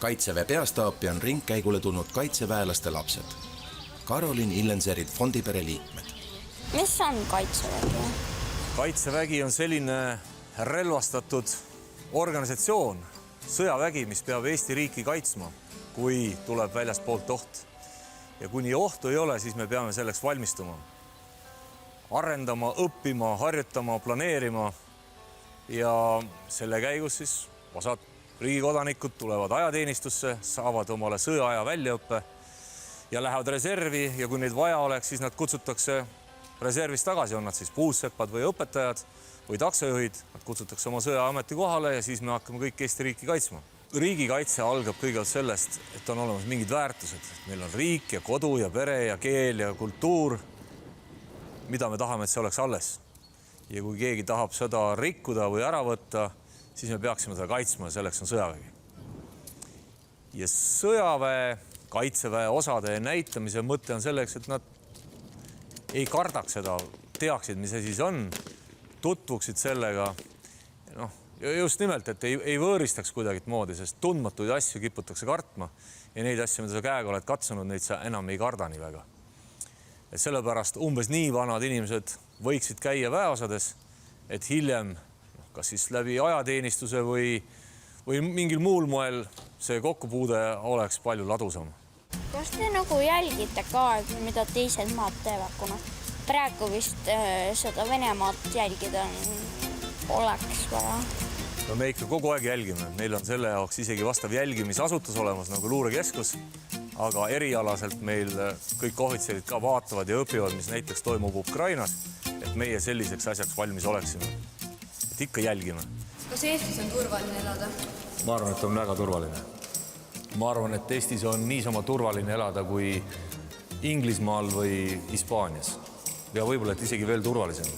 Kaitseväe peastaapi on ringkäigule tulnud kaitseväelaste lapsed. Karolin Illenserid fondipere liikmed. Mis on Kaitsevägi? Kaitsevägi on selline relvastatud organisatsioon, sõjavägi, mis peab Eesti riiki kaitsma, kui tuleb väljaspoolt oht. Ja kuni ohtu ei ole, siis me peame selleks valmistuma. Arendama, õppima, harjutama, planeerima ja selle käigus siis osad riigikodanikud tulevad ajateenistusse, saavad omale sõjaaja väljaõppe ja lähevad reservi ja kui neid vaja oleks, siis nad kutsutakse reservist tagasi, on nad siis puuseppad või õpetajad või taksojuhid, nad kutsutakse oma sõjaameti kohale ja siis me hakkame kõik Eesti riiki kaitsma. Riigikaitse algab kõigepealt sellest, et on olemas mingid väärtused. Meil on riik ja kodu ja pere ja keel ja kultuur, mida me tahame, et see oleks alles. Ja kui keegi tahab seda rikkuda või ära võtta, siis me peaksime seda kaitsma ja selleks on sõjavägi. Ja sõjaväe, kaitseväe osade näitamise mõte on selleks, et nad ei kardaks seda, teaksid, mis see siis on, tutvuksid sellega. Just nimelt, et ei võõristaks kuidagit moodi, sest tundmatuid asju kiputakse kartma ja neid asju, mida sa käega oled katsunud, neid sa enam ei karda nii väga. Et sellepärast umbes nii vanad inimesed võiksid käia väeosades, et hiljem, kas siis läbi ajateenistuse või mingil muul moel see kokkupuude oleks palju ladusam. Kas te nagu jälgite ka, mida teised maad teevad, kuna praegu vist seda Venemaad jälgida oleks vaja? No me ikka kogu aeg jälgime. Meil on selle jaoks isegi vastav jälgimisasutus olemas nagu luurekeskus, aga erialaselt meil kõik ohvitserid ka vaatavad ja õpivad, mis näiteks toimub Ukrainas, et meie selliseks asjaks valmis oleksime. Et ikka jälgime. Kas Eestis on turvaline elada? Ma arvan, et on väga turvaline. Ma arvan, et Eestis on niisama turvaline elada kui Inglismaal või Hispaanias. Ja võib-olla, et isegi veel turvalisem.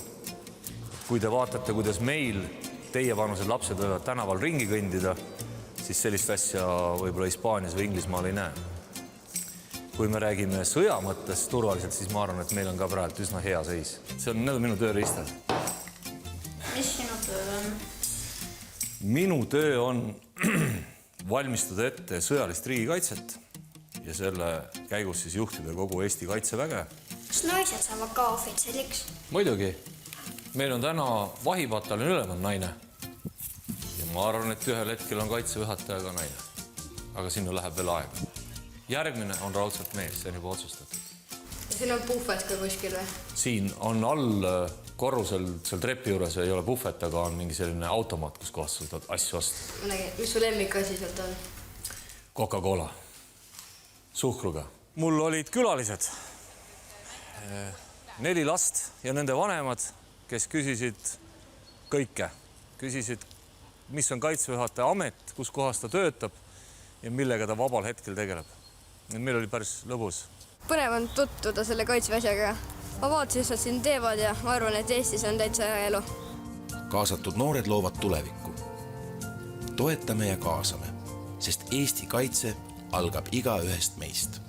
Kui te vaatate, kuidas meil teie vanused lapsed võivad tänaval ringi kõndida, siis sellist asja võib-olla Hispaanias või Inglismaal ei näe. Kui me räägime sõja mõttes turvaliselt, siis ma arvan, et meil on ka praegu üsna hea seis. Need on minu tööriistad. Mis sinu töö on? Minu töö on valmistada ette sõjalist riigikaitset ja selle käigus siis juhtida kogu Eesti kaitseväge. Kas naised saavad ka ohvitseriks? Muidugi. Meil on täna vahipataljoni ülem naine. Ja ma arvan, et ühel hetkel on kaitsejuhataja ka naine. Aga sinna läheb veel aega. Järgmine on raudselt mees, see on juba otsustatud. Ja siin on puhvet ka kuskil või? Siin on all korrusel, seal trepi juures ei ole puhvet, aga on mingi selline automaat, kus kohast saad asju osta. Mis su lemmikasi sealt on? Coca-Cola. Suhkruga. Mul olid külalised. 4 last ja nende vanemad, kes küsisid kõike. Küsisid, mis on kaitsejuhataja amet, kus kohas ta töötab ja millega ta vabal hetkel tegeleb. Meil oli päris lõbus. Põnev on tutvuda selle kaitseväsjaga. Ma vaatasin, mis nad siin teevad ja ma arvan, et Eestis on täitsa hea elu. Kaasatud noored loovad tulevikku. Toetame ja kaasame, sest Eesti kaitse algab igaühest meist.